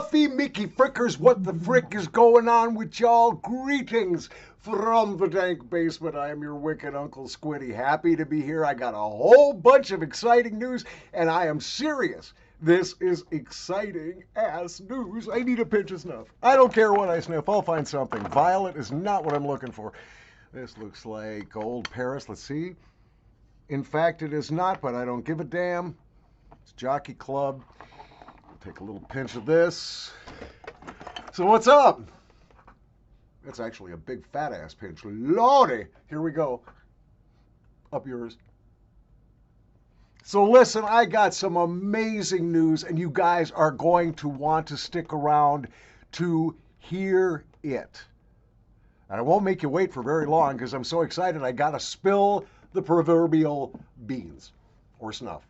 Snuffy Mickey Frickers, what the frick is going on with y'all? Greetings from the dank basement. I am your wicked Uncle Squinty. Happy to be here. I got a whole bunch of exciting news, and I am serious. This is exciting ass news. I need a pinch of snuff. I don't care what I sniff. I'll find something. Violet is not what I'm looking for. This looks like old Paris. Let's see. In fact, it is not, but I don't give a damn. It's Jockey Club. I'll take a little pinch of this. So what's up? That's actually a big fat ass pinch. Lordy. Here we go. Up yours. So listen, I got some amazing news, and you guys are going to want to stick around to hear it. And I won't make you wait for very long because I'm so excited I got to spill the proverbial beans or snuff.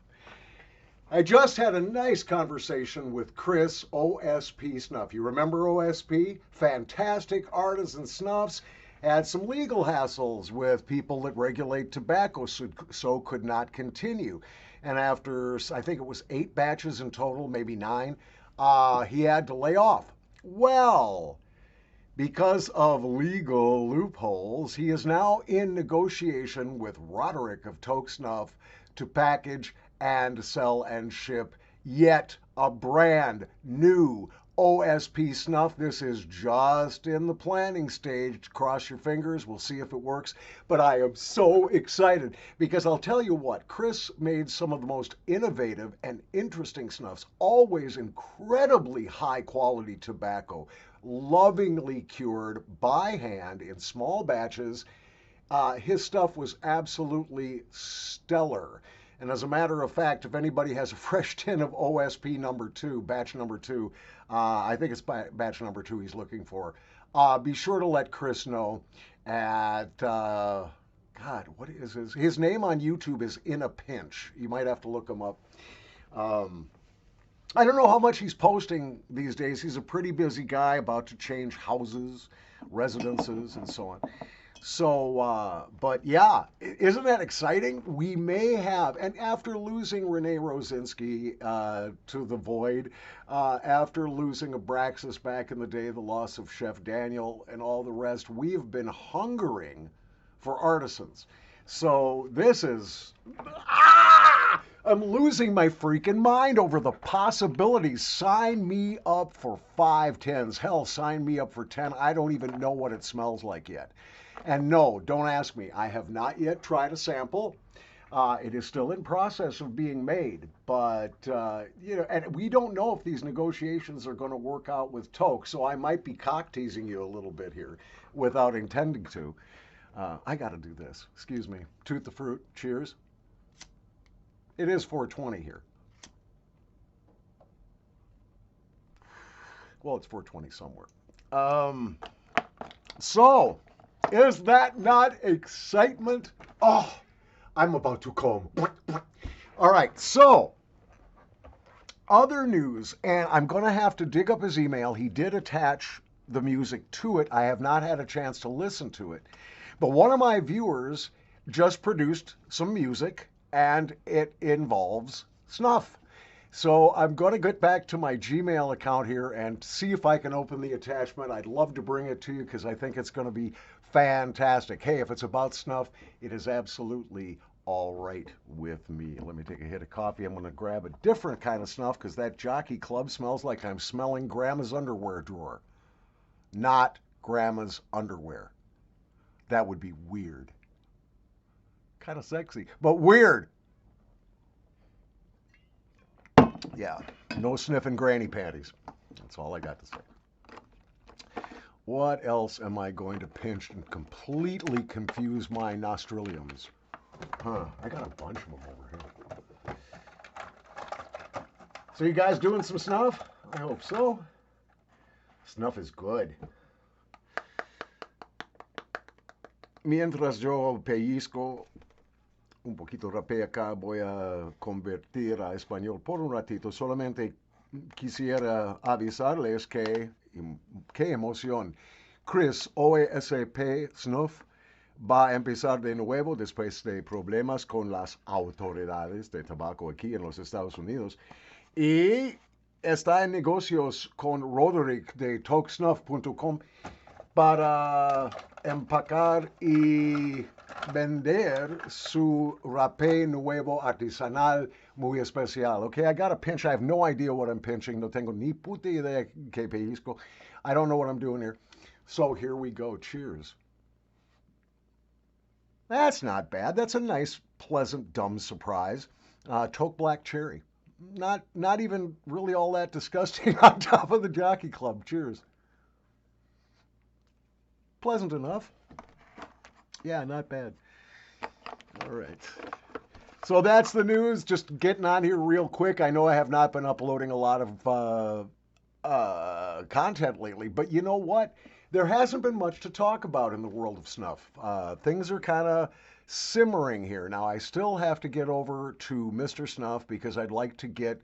I just had a nice conversation with Chris, O.S.P. Snuff. You remember O.S.P? Fantastic artisan snuffs. Had some legal hassles with people that regulate tobacco, so could not continue. And after, I think it was 8 batches in total, maybe 9, he had to lay off. Well, because of legal loopholes, he is now in negotiation with Roderick of Toke Snuff to package and sell and ship yet a brand new O.S.P. snuff. This is just in the planning stage. Cross your fingers. We'll see if it works. But I am so excited because I'll tell you what, Chris made some of the most innovative and interesting snuffs, always incredibly high quality tobacco, lovingly cured by hand in small batches. His stuff was absolutely stellar. And as a matter of fact, if anybody has a fresh tin of O.S.P. number 2, batch number 2, I think it's batch number 2 he's looking for, be sure to let Chris know at, God, what is his name on YouTube is In a Pinch. You might have to look him up. I don't know how much he's posting these days. He's a pretty busy guy, about to change houses, residences, and so on. So, but yeah, isn't that exciting? We may have, and after losing Renee Rosinski to the void, after losing Abraxas back in the day, the loss of Chef Daniel and all the rest, we've been hungering for artisans. So this is, I'm losing my freaking mind over the possibilities. Sign me up for 5 tins. Hell, sign me up for 10. I don't even know what it smells like yet. And no, don't ask me. I have not yet tried a sample. It is still in process of being made. But, you know, and we don't know if these negotiations are going to work out with Toke. So I might be cock teasing you a little bit here without intending to. I got to do this. Excuse me. Toot the fruit. Cheers. It is 420 here. Well, it's 420 somewhere. So, is that not excitement? Oh, I'm about to come. All right, so, other news, and I'm going to have to dig up his email. He did attach the music to it. I have not had a chance to listen to it. But one of my viewers just produced some music, and it involves snuff. So I'm going to get back to my Gmail account here and see if I can open the attachment. I'd love to bring it to you because I think it's going to be fantastic. Hey, if it's about snuff, it is absolutely all right with me. Let me take a hit of coffee. I'm going to grab a different kind of snuff because that Jockey Club smells like I'm smelling Grandma's underwear drawer. Not Grandma's underwear. That would be weird. Kind of sexy, but weird. Yeah, no sniffing granny panties. That's all I got to say. What else am I going to pinch and completely confuse my nostriliums? I got a bunch of them over here. So you guys doing some snuff? I hope so. Snuff is good. Mientras yo pellizco un poquito rapé acá, voy a convertir a español por un ratito. Solamente quisiera avisarles que, qué emoción, Chris, O.S.P. Snuff, va a empezar de nuevo después de problemas con las autoridades de tabaco aquí en los Estados Unidos. Y está en negocios con Roderick de talksnuff.com para empacar y vender su rapé nuevo artesanal muy especial. Okay, I got a pinch. I have no idea what I'm pinching. No tengo ni puta idea que pellizco. I don't know what I'm doing here. So here we go. Cheers. That's not bad. That's a nice, pleasant, dumb surprise. Toke black cherry. Not even really all that disgusting on top of the Jockey Club. Cheers. Pleasant enough. Yeah, not bad. All right. So that's the news. Just getting on here real quick. I know I have not been uploading a lot of content lately, but you know what? There hasn't been much to talk about in the world of snuff. Things are kind of simmering here. Now, I still have to get over to Mr. Snuff because I'd like to get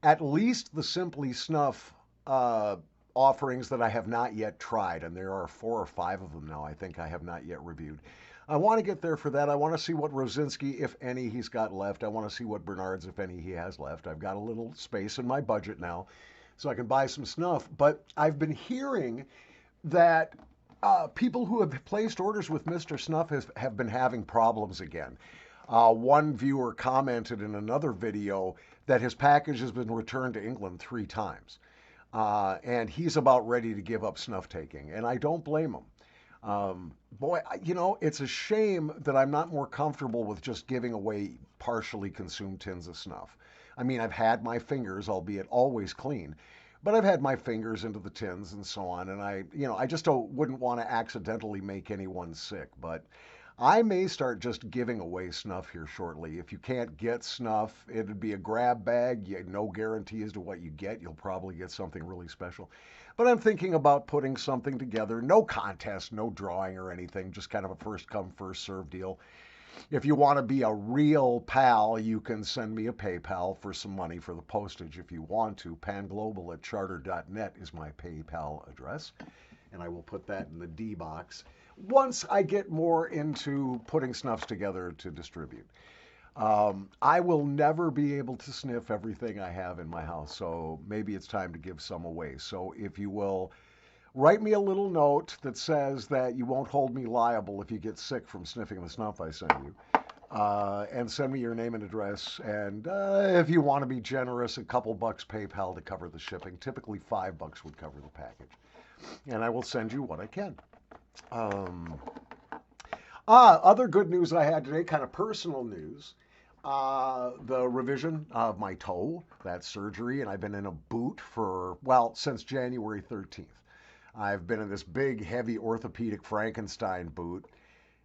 at least the Simply Snuff offerings that I have not yet tried, and there are 4 or 5 of them now I think I have not yet reviewed. I want to get there for that. I want to see what Rosinski, if any, he's got left. I want to see what Bernard's, if any, he has left. I've got a little space in my budget now, so I can buy some snuff. But I've been hearing that people who have placed orders with Mr. Snuff have been having problems again. One viewer commented in another video that his package has been returned to England 3 times. And he's about ready to give up snuff taking, and I don't blame him. Boy, you know, it's a shame that I'm not more comfortable with just giving away partially consumed tins of snuff. I mean, I've had my fingers, albeit always clean, but I've had my fingers into the tins and so on, and I just wouldn't want to accidentally make anyone sick. But I may start just giving away snuff here shortly. If you can't get snuff, it'd be a grab bag. You no guarantee as to what you get. You'll probably get something really special. But I'm thinking about putting something together. No contest, no drawing or anything. Just kind of a first come, first serve deal. If you want to be a real pal, you can send me a PayPal for some money for the postage if you want to. Panglobal@charter.net is my PayPal address. And I will put that in the D box once I get more into putting snuffs together to distribute. I will never be able to sniff everything I have in my house, so maybe it's time to give some away. So if you will write me a little note that says that you won't hold me liable if you get sick from sniffing the snuff I send you, and send me your name and address. And if you want to be generous, a couple bucks PayPal to cover the shipping. Typically $5 would cover the package, and I will send you what I can. Other good news I had today, kind of personal news. The revision of my toe, that surgery, and I've been in a boot for, well, since January 13th. I've been in this big, heavy orthopedic Frankenstein boot.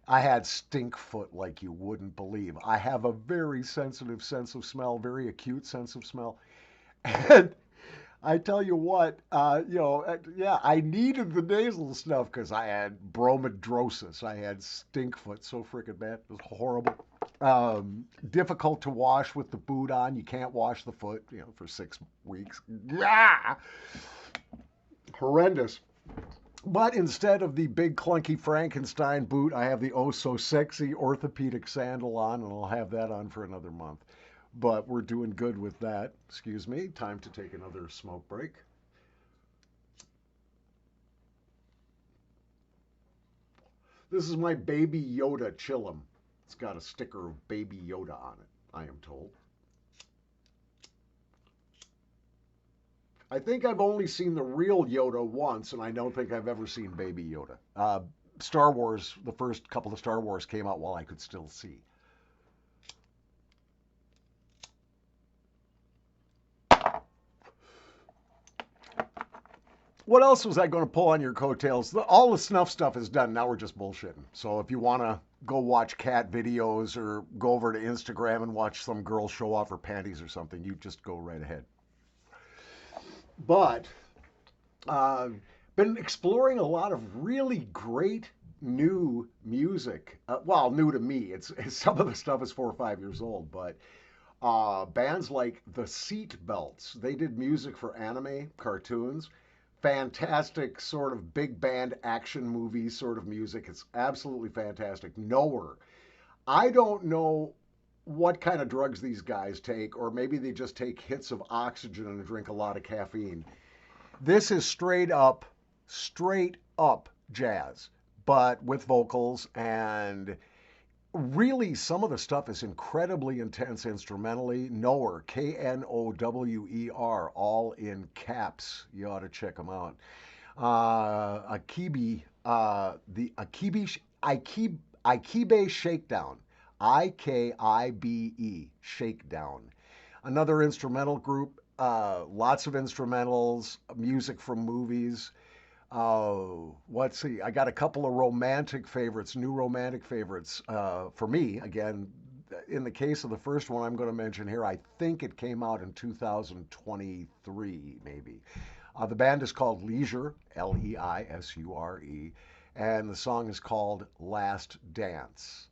I had stink foot like you wouldn't believe. I have a very sensitive sense of smell, very acute sense of smell. And I tell you what, yeah, I needed the nasal snuff because I had bromidrosis. I had stink foot so freaking bad. It was horrible. Difficult to wash with the boot on. You can't wash the foot, for 6 weeks. Yeah! Horrendous. But instead of the big clunky Frankenstein boot, I have the oh so sexy orthopedic sandal on, and I'll have that on for another month. But we're doing good with that. Excuse me. Time to take another smoke break. This is my Baby Yoda Chillum. It's got a sticker of Baby Yoda on it, I am told. I think I've only seen the real Yoda once, and I don't think I've ever seen Baby Yoda. Star Wars, the first couple of Star Wars came out while I could still see. What else was I going to pull on your coattails? All the snuff stuff is done. Now we're just bullshitting. So if you want to go watch cat videos or go over to Instagram and watch some girl show off her panties or something, you just go right ahead. But been exploring a lot of really great new music. Well, new to me. It's some of the stuff is 4 or 5 years old, but bands like the Seat Belts. They did music for anime cartoons. Fantastic sort of big band action movie sort of music. It's absolutely fantastic. Knower. I don't know what kind of drugs these guys take, or maybe they just take hits of oxygen and drink a lot of caffeine. This is straight up jazz, but with vocals, and really some of the stuff is incredibly intense instrumentally. Knower, Knower, all in caps. You ought to check them out. Ikibe Shakedown, Ikibe Shakedown. Another instrumental group, lots of instrumentals, music from movies. Let's see. I got a couple of romantic favorites, new romantic favorites for me. Again, in the case of the first one I'm going to mention here, I think it came out in 2023, maybe. The band is called Leisure, Leisure, and the song is called Last Dance.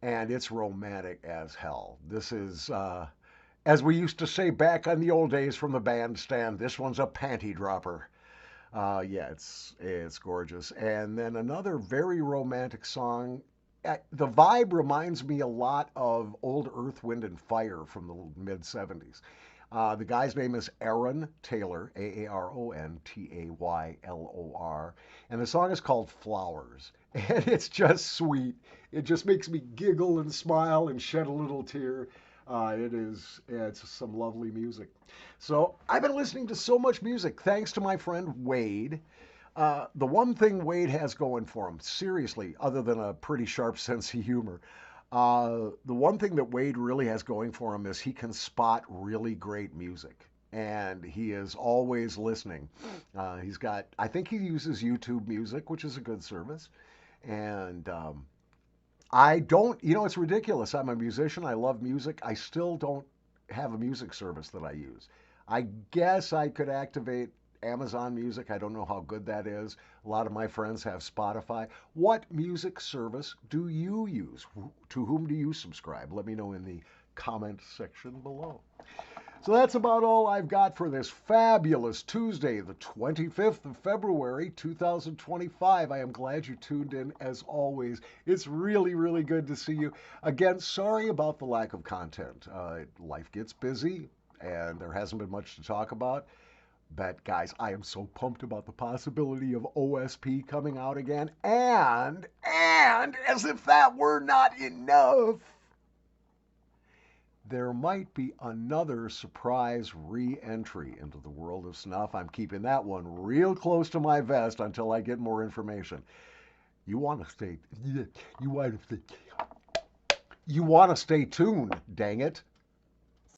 And it's romantic as hell. This is, as we used to say back on the old days from the bandstand, this one's a panty dropper. Yeah, it's gorgeous. And then another very romantic song. The vibe reminds me a lot of old Earth, Wind, and Fire from the mid 70s. The guy's name is Aaron Taylor, Aarontaylor, and the song is called Flowers. And it's just sweet. It just makes me giggle and smile and shed a little tear. It's some lovely music. So I've been listening to so much music thanks to my friend Wade. The one thing Wade has going for him, seriously, other than a pretty sharp sense of humor, the one thing that Wade really has going for him is he can spot really great music. And he is always listening. I think he uses YouTube Music, which is a good service. And I don't, it's ridiculous. I'm a musician. I love music. I still don't have a music service that I use. I guess I could activate Amazon Music. I don't know how good that is. A lot of my friends have Spotify. What music service do you use? To whom do you subscribe? Let me know in the comment section below. So that's about all I've got for this fabulous Tuesday, the 25th of February, 2025. I am glad you tuned in as always. It's really, really good to see you. Again, sorry about the lack of content. Life gets busy and there hasn't been much to talk about. But guys, I am so pumped about the possibility of O.S.P coming out again. And as if that were not enough, there might be another surprise re-entry into the world of snuff. I'm keeping that one real close to my vest until I get more information. You want to stay tuned, dang it.